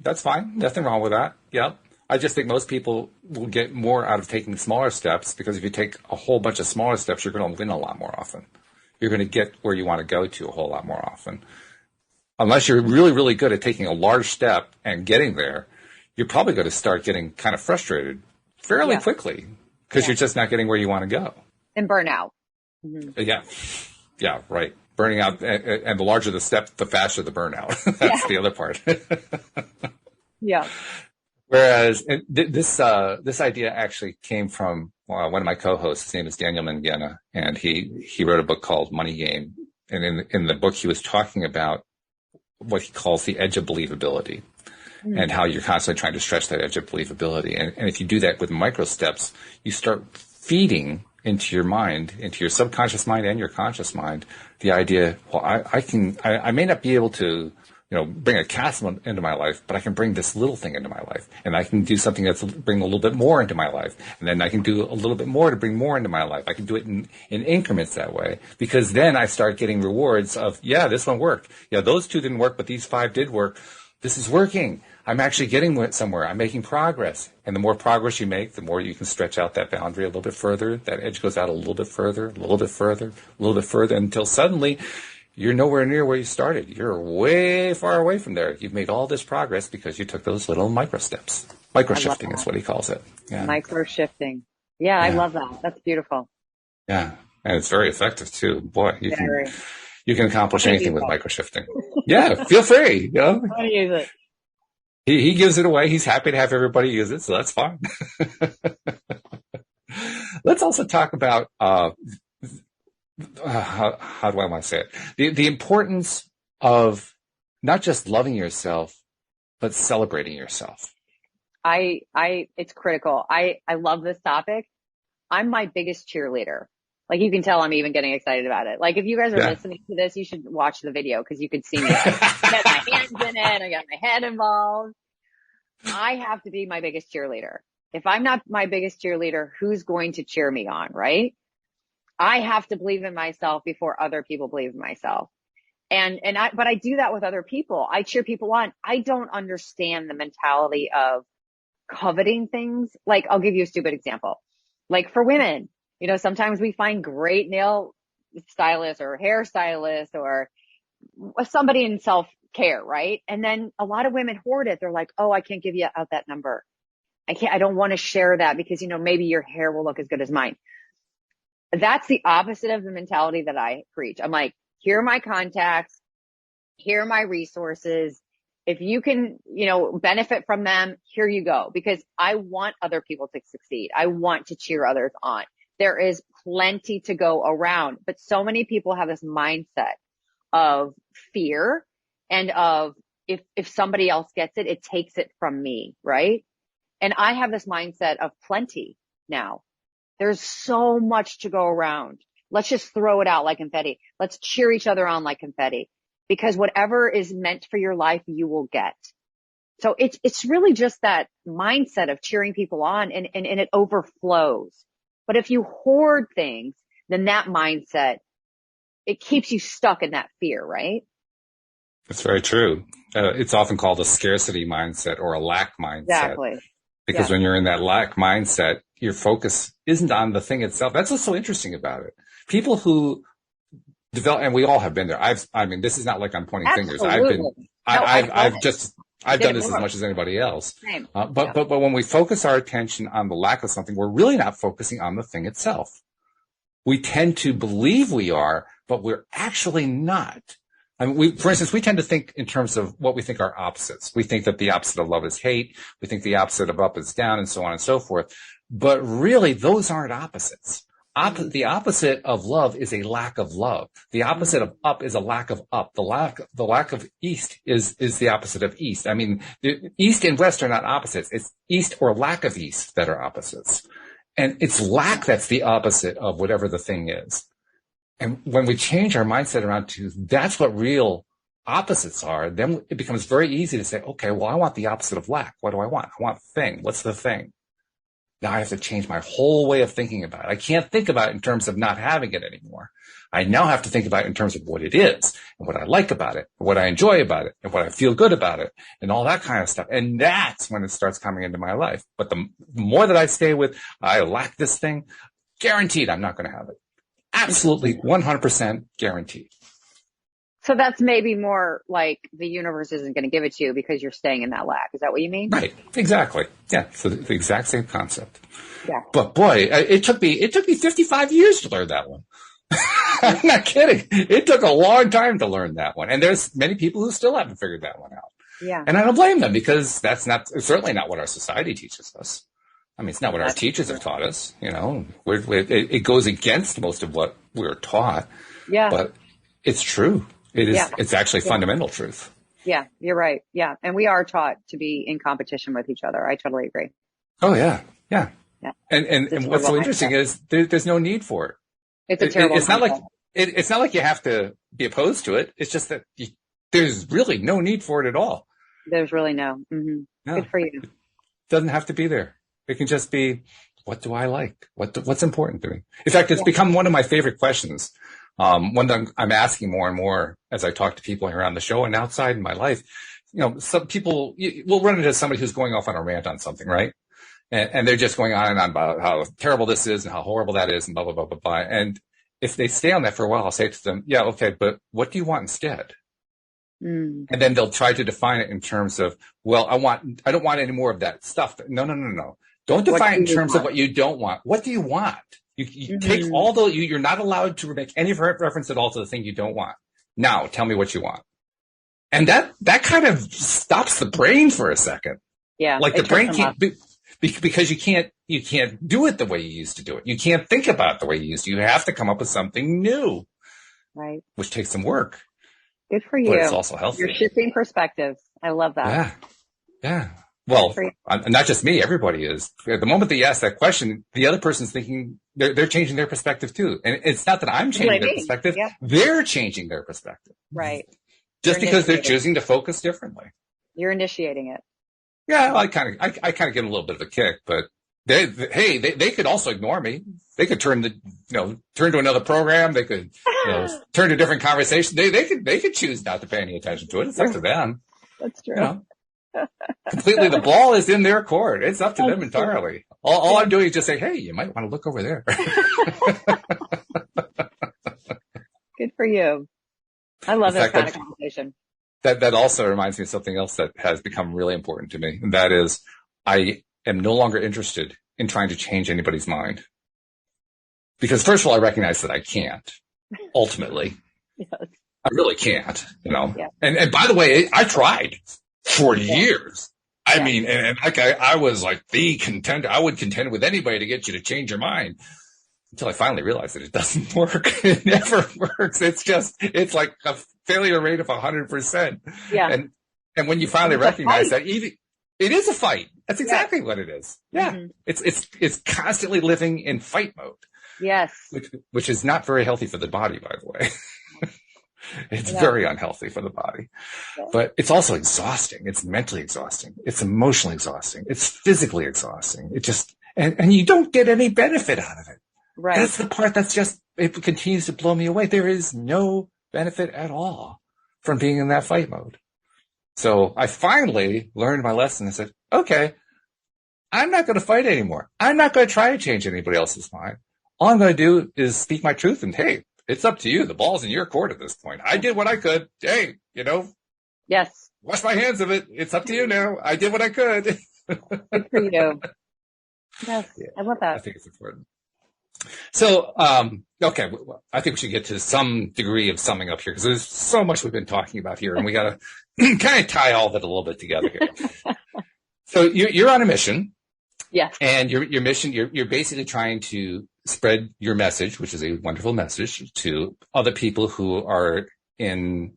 Nothing wrong with that. Yep. I just think most people will get more out of taking smaller steps, because if you take a whole bunch of smaller steps, you're going to win a lot more often. You're going to get where you want to go to a whole lot more often. Unless you're really, really good at taking a large step and getting there, you're probably going to start getting kind of frustrated fairly quickly, because you're just not getting where you want to go. And burnout. Mm-hmm. Yeah, right. Burning out, and the larger the step, the faster the burnout. That's the other part. Yeah. Whereas this idea actually came from one of my co-hosts. His name is Daniel Mangena, and he wrote a book called Money Game. And in the book, he was talking about what he calls the edge of believability, and how you're constantly trying to stretch that edge of believability. And if you do that with micro steps, you start feeding into your mind, into your subconscious mind and your conscious mind, the idea, well, I may not be able to, bring a castle into my life, but I can bring this little thing into my life, and I can do something that's bring a little bit more into my life, and then I can do a little bit more to bring more into my life. I can do it in increments that way, because then I start getting rewards of, this one worked. Yeah, those 2 didn't work, but these 5 did work. This is working. I'm actually getting somewhere. I'm making progress. And the more progress you make, the more you can stretch out that boundary a little bit further. That edge goes out a little bit further, a little bit further, a little bit further, until suddenly you're nowhere near where you started. You're way far away from there. You've made all this progress because you took those little micro steps. Micro shifting is what he calls it. Yeah. Micro shifting. Yeah, I love that. That's beautiful. Yeah. And it's very effective too. Boy, you can accomplish anything with micro shifting. Yeah, feel free. I want to use it. He gives it away. He's happy to have everybody use it, so that's fine. Let's also talk about how do I want to say it? The importance of not just loving yourself, but celebrating yourself. It's critical. I love this topic. I'm my biggest cheerleader. Like, you can tell I'm even getting excited about it. Like, if you guys are listening to this, you should watch the video because you could see me. I got my hands in it. I got my head involved. I have to be my biggest cheerleader. If I'm not my biggest cheerleader, who's going to cheer me on, right? I have to believe in myself before other people believe in myself. But I do that with other people. I cheer people on. I don't understand the mentality of coveting things. Like, I'll give you a stupid example. Like, for women, sometimes we find great nail stylists or hairstylists or somebody in self-care, right? And then a lot of women hoard it. They're like, oh, I can't give you out that number. I don't want to share that because, maybe your hair will look as good as mine. That's the opposite of the mentality that I preach. I'm like, here are my contacts. Here are my resources. If you can, benefit from them, here you go. Because I want other people to succeed. I want to cheer others on. There is plenty to go around, but so many people have this mindset of fear and of if somebody else gets it, it takes it from me, right? And I have this mindset of plenty now. There's so much to go around. Let's just throw it out like confetti. Let's cheer each other on like confetti, because whatever is meant for your life, you will get. So it's really just that mindset of cheering people on, and it overflows. But if you hoard things, then that mindset, it keeps you stuck in that fear, right? That's very true. It's often called a scarcity mindset or a lack mindset. Exactly. Because when you're in that lack mindset, your focus isn't on the thing itself. That's what's so interesting about it. People who develop, and we all have been there. This is not like I'm pointing fingers. I've done this as much as anybody else. But when we focus our attention on the lack of something, we're really not focusing on the thing itself. We tend to believe we are, but we're actually not. For instance, we tend to think in terms of what we think are opposites. We think that the opposite of love is hate. We think the opposite of up is down, and so on and so forth. But really, those aren't opposites. The opposite of love is a lack of love. The opposite of up is a lack of up. The lack of east is the opposite of east. The east and west are not opposites. It's east or lack of east that are opposites. And it's lack that's the opposite of whatever the thing is. And when we change our mindset around to that's what real opposites are, then it becomes very easy to say, okay, well, I want the opposite of lack. What do I want? I want thing. What's the thing? Now I have to change my whole way of thinking about it. I can't think about it in terms of not having it anymore. I now have to think about it in terms of what it is and what I like about it, and what I enjoy about it, and what I feel good about it, and all that kind of stuff. And that's when it starts coming into my life. But the more that I stay with, I lack this thing, guaranteed I'm not going to have it. Absolutely 100% guaranteed. So that's maybe more like the universe isn't going to give it to you because you're staying in that lack. Is that what you mean? Right. Exactly. Yeah. So the exact same concept. Yeah. But boy, it took me 55 years to learn that one. I'm not kidding. It took a long time to learn that one. And there's many people who still haven't figured that one out. Yeah. And I don't blame them, because that's certainly not what our society teaches us. It's not what our teachers have taught us. It goes against most of what we're taught. Yeah. But it's true. It is. Yeah. It's actually fundamental truth. Yeah, you're right. Yeah. And we are taught to be in competition with each other. I totally agree. Oh, yeah. Yeah. Yeah. And what's so interesting is there's no need for it. It's a terrible. It's not like you have to be opposed to it. It's just that there's really no need for it at all. There's really no. Mm-hmm. No. Good for you. It doesn't have to be there. It can just be, what do I like? What's important to me? In fact, it's become one of my favorite questions. One that I'm asking more and more as I talk to people here on the show and outside in my life. Some people, we'll run into somebody who's going off on a rant on something, right? And they're just going on and on about how terrible this is and how horrible that is and blah, blah, blah, blah, blah. And if they stay on that for a while, I'll say to them, yeah, okay, but what do you want instead? Mm. And then they'll try to define it in terms of, well, I don't want any more of that stuff. No. Don't define it in terms of what you don't want. What do you want? You take all you're not allowed to make any reference at all to the thing you don't want. Now, tell me what you want. And that kind of stops the brain for a second. Yeah. Like the because you can't do it the way you used to do it. You can't think about it the way you used to. You have to come up with something new, Right. which takes some work. Good for you. But it's also healthy. You're shifting perspectives. I love that. Yeah. Yeah. Well, not just me, everybody is. At the moment that you ask that question, the other person's thinking they're changing their perspective too. And it's not that I'm changing their perspective. Yeah. They're changing their perspective. Right. Just because they're choosing to focus differently. You're initiating it. Yeah, I kind of get a little bit of a kick, but they could also ignore me. They could turn to another program. They could, turn to a different conversation. They could choose not to pay any attention to it. It's up to them. That's true. Completely, the ball is in their court. It's up to them entirely. All I'm doing is just say, hey, you might want to look over there. Good for you. I love this kind of conversation. That also reminds me of something else that has become really important to me. And that is, I am no longer interested in trying to change anybody's mind. Because first of all, I recognize that I can't, ultimately. Yes. I really can't, Yeah. And by the way, I tried for years. I mean, and like I was like the contender. I would contend with anybody to get you to change your mind until I finally realized that it doesn't work. It never works. It's like a failure rate of 100%. Yeah. And when you finally recognize that, it is a fight. That's exactly what it is. Yeah. Mm-hmm. It's constantly living in fight mode. Yes. Which is not very healthy for the body, by the way. It's very unhealthy for the body, but it's also exhausting. It's mentally exhausting. It's emotionally exhausting. It's physically exhausting. And you don't get any benefit out of it. Right. That's the part it continues to blow me away. There is no benefit at all from being in that fight mode. So I finally learned my lesson and said, okay, I'm not going to fight anymore. I'm not going to try to change anybody else's mind. All I'm going to do is speak my truth and, hey, it's up to you. The ball's in your court at this point. I did what I could. Hey, Yes. Wash my hands of it. It's up to you now. I did what I could. Good for you. Yes. Yeah, I love that. I think it's important. So, okay. I think we should get to some degree of summing up here because there's so much we've been talking about here and we got to kind of tie all of it a little bit together here. So you're on a mission. Yes. And your mission, you're basically trying to spread your message, which is a wonderful message, to other people who are in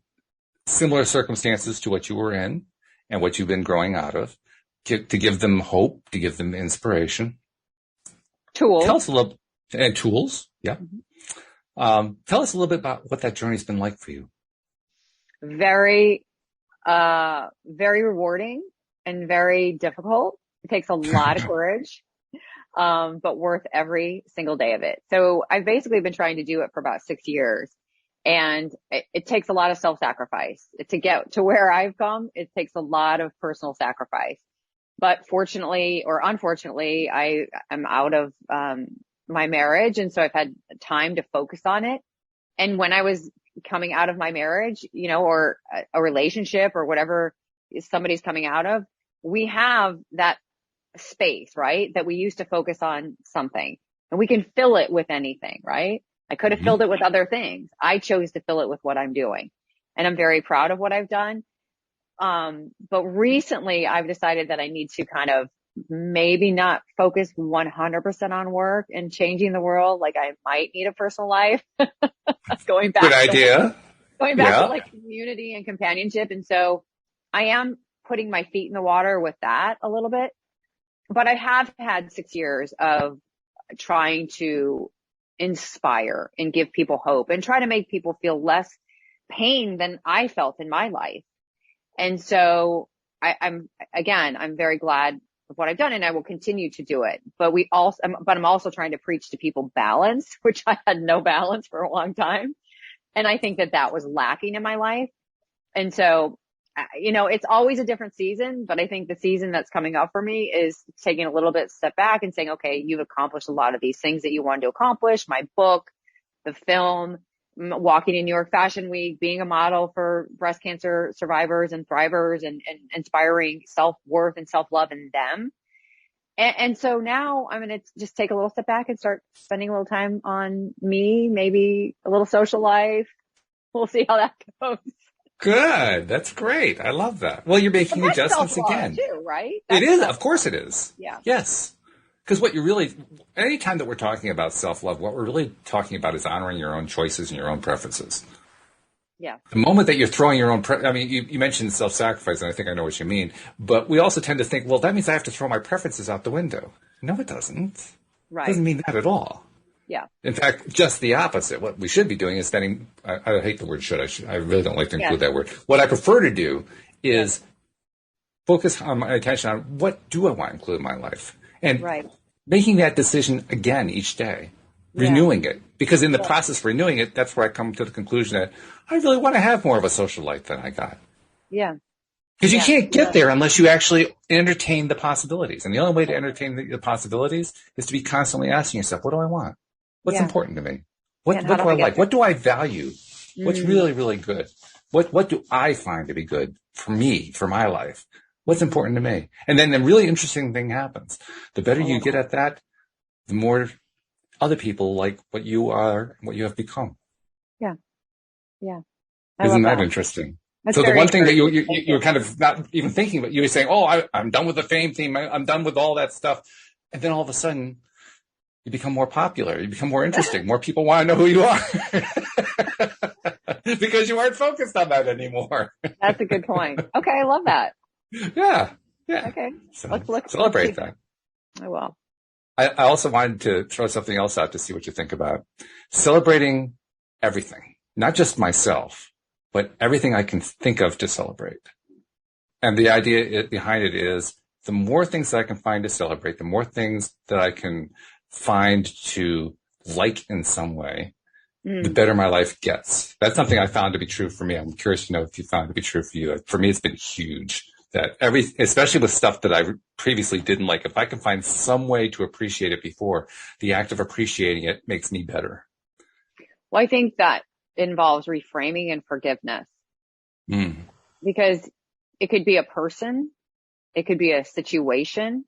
similar circumstances to what you were in and what you've been growing out of, to give them hope, to give them inspiration. Tools. Tell us a little, and tools. Yeah. Mm-hmm. Tell us a little bit about what that journey's been like for you. Very, very rewarding and very difficult. It takes a lot of courage, but worth every single day of it. So I've basically been trying to do it for about 6 years, and it takes a lot of self-sacrifice to get to where I've come. It takes a lot of personal sacrifice, but fortunately or unfortunately, I am out of, my marriage. And so I've had time to focus on it. And when I was coming out of my marriage, or a relationship or whatever somebody's coming out of, we have that space, right? That we used to focus on something and we can fill it with anything, right? I could have filled it with other things. I chose to fill it with what I'm doing, and I'm very proud of what I've done. But recently I've decided that I need to kind of maybe not focus 100% on work and changing the world. Like I might need a personal life. Going back. Good idea. Going back to like community and companionship. And so I am putting my feet in the water with that a little bit. But I have had 6 years of trying to inspire and give people hope and try to make people feel less pain than I felt in my life. And so I'm very glad of what I've done, and I will continue to do it. But I'm also trying to preach to people balance, which I had no balance for a long time. And I think that was lacking in my life. And so, it's always a different season, but I think the season that's coming up for me is taking a little bit step back and saying, okay, you've accomplished a lot of these things that you wanted to accomplish. My book, the film, walking in New York Fashion Week, being a model for breast cancer survivors and thrivers, and inspiring self-worth and self-love in them. And so now I'm going to just take a little step back and start spending a little time on me, maybe a little social life. We'll see how that goes. Good. That's great. I love that. Well, you're making adjustments again. Too, right? It is. Of course it is. Yeah. Yes. Because anytime that we're talking about self-love, what we're really talking about is honoring your own choices and your own preferences. Yeah. The moment that you're throwing your own, you mentioned self-sacrifice, and I think I know what you mean, but we also tend to think, well, that means I have to throw my preferences out the window. No, it doesn't. Right. It doesn't mean that at all. Yeah. In fact, just the opposite. What we should be doing is spending, I hate the word should, I really don't like to include that word. What I prefer to do is focus on my attention on what do I want to include in my life. And making that decision again each day, renewing it. Because in the process of renewing it, that's where I come to the conclusion that I really want to have more of a social life than I got. Yeah. Because you can't get there unless you actually entertain the possibilities. And the only way to entertain the possibilities is to be constantly asking yourself, what do I want? What's important to me? What do I like? What do I value? What's really, really good? What do I find to be good for me, for my life? What's important to me? And then the really interesting thing happens. The better you get at that, the more other people like what you are, what you have become. Yeah. Yeah. Isn't that interesting? That's so the one thing that you were kind of not even thinking about, you were saying, I'm done with the fame theme. I'm done with all that stuff. And then all of a sudden you become more popular. You become more interesting. More people want to know who you are because you aren't focused on that anymore. That's a good point. Okay. I love that. Yeah. Okay. So let's celebrate that. I will. I also wanted to throw something else out to see what you think about celebrating everything, not just myself, but everything I can think of to celebrate. And the idea behind it is the more things that I can find to celebrate, the more things that I can find to like in some way, the better my life gets. That's something I found to be true for me. I'm curious to know if you found it to be true for you. For me, it's been huge that especially with stuff that I previously didn't like, if I can find some way to appreciate it before, the act of appreciating it makes me better. Well, I think that involves reframing and forgiveness because it could be a person, it could be a situation.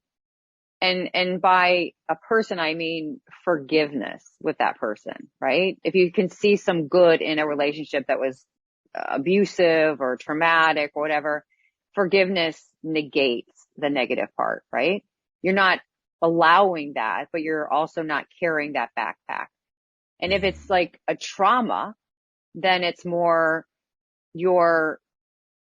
And by a person, I mean forgiveness with that person, right? If you can see some good in a relationship that was abusive or traumatic or whatever, forgiveness negates the negative part, right? You're not allowing that, but you're also not carrying that backpack. And if it's like a trauma, then it's more you're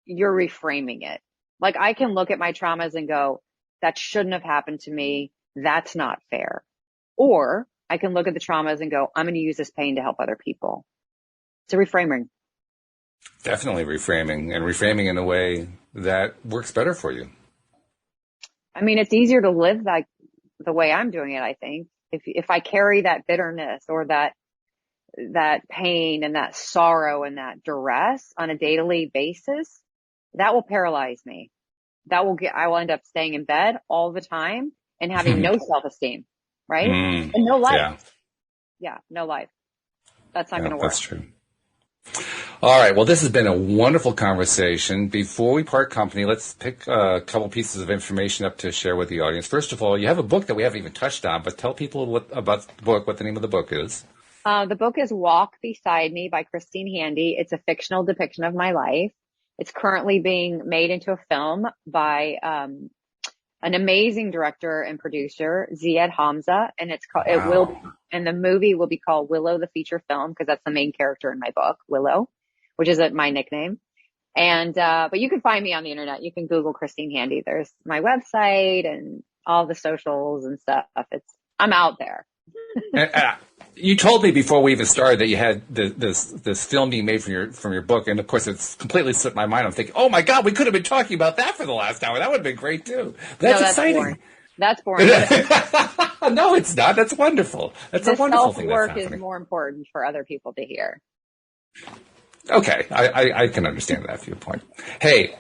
reframing it. Like I can look at my traumas and go, that shouldn't have happened to me. That's not fair. Or I can look at the traumas and go, I'm going to use this pain to help other people. It's a reframing. Definitely reframing, and reframing in a way that works better for you. I mean, it's easier to live like the way I'm doing it, I think. If I carry that bitterness or that pain and that sorrow and that duress on a daily basis, that will paralyze me. I will end up staying in bed all the time and having no self-esteem, right? And no life. Yeah, no life. That's not going to work. That's true. All right. Well, this has been a wonderful conversation. Before we part company, let's pick a couple pieces of information up to share with the audience. First of all, you have a book that we haven't even touched on, but tell people about the book, what the name of the book is. The book is Walk Beside Me by Christine Handy. It's a fictional depiction of my life. It's currently being made into a film by an amazing director and producer, Ziad Hamza, and it's called. And the movie will be called Willow, the feature film, because that's the main character in my book, Willow, which is my nickname. And but you can find me on the internet. You can Google Christine Handy. There's my website and all the socials and stuff. I'm out there. You told me before we even started that you had this film being made from your book, and of course it's completely slipped my mind. I'm thinking, oh my God, we could have been talking about that for the last hour. That would have been great too. That's exciting. Boring. That's boring. No, it's not. That's wonderful. That's a wonderful thing. Self-work is more important for other people to hear. Okay, I can understand that viewpoint. Hey,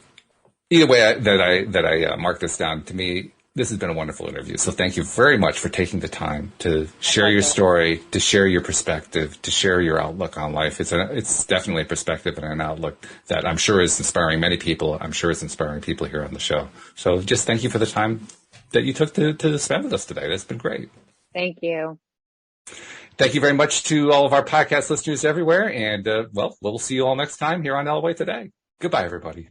either way that I mark this down, to me, this has been a wonderful interview. So thank you very much for taking the time to share your story, to share your perspective, to share your outlook on life. It's definitely a perspective and an outlook that I'm sure is inspiring many people. I'm sure it's inspiring people here on the show. So just thank you for the time that you took to spend with us today. That's been great. Thank you. Thank you very much to all of our podcast listeners everywhere. And, we'll see you all next time here on Elevate Today. Goodbye, everybody.